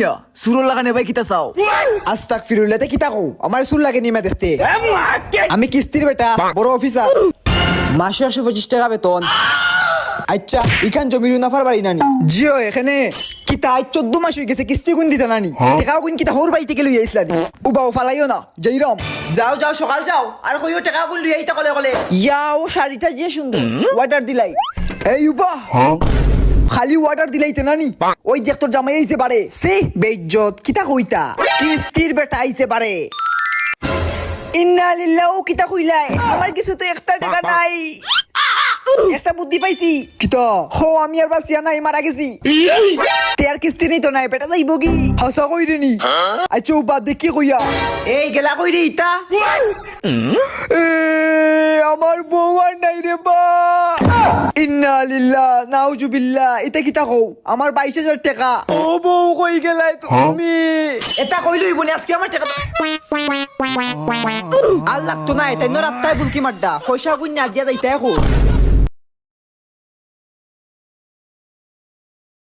মিয়া সুরল লাগানে ভাই কিতা চাও? আস্তাক ফিরুল্লাতে কিতা কও আমার চুল লাগে নিমা দেখতে আমি কিস্তির বেটা বড় অফিসার মাসে 125 টাকা বেতন আচ্ছা ইখান জমির নাফার বাড়ি নানি জিও এখানে কিতা আজ 14 মাস হয়ে গেছে কিস্তি গুণ দিতা নানি টাকা গুণ কিতা হোর বাড়ি থেকে লই আইছলানি উবাও ফালাইও না জয়রাম যাও যাও সকাল যাও আর কইও টাকা গুন লই আইতা কলে কলে ইয়াও শাড়িটা যে সুন্দর ওয়াটার দিলাই এই উবা খালি ওয়াটার দিলাইতে নানি ওই দেখ তোর জামাই আইছে বারে সে বেইজ্জত কিতা কইতা কিস্তির বেটা আইছে বারে ইন্না লিল্লাহু কিতা কইলাই আমার কিছু তো একটা টাকা নাই একটা বুদ্ধি পাইছি কিতা হো আমি আর বাসিয়া নাই মারা গেছি তেয়ার কিস্তি নেই তো নাই বেটা যাইব কি হাসা কই রেনি আচ্ছা ও বাদ দেখি কইয়া এই গেলা কই রে ইতা এ আমার বউ আর নাই রে বা ইন্না লিল্লাহ নাউজুবিল্লাহ এটা কিতা কও আমার 22,000 টাকা ও বউ কই গেলাই তুমি এটা কইলই বনি আজকে আমার টাকা আল্লাহ তো নাই তাই নরাত্তাই বুলকি মাড্ডা পয়সা গুণ না দিয়া যাইতে এখন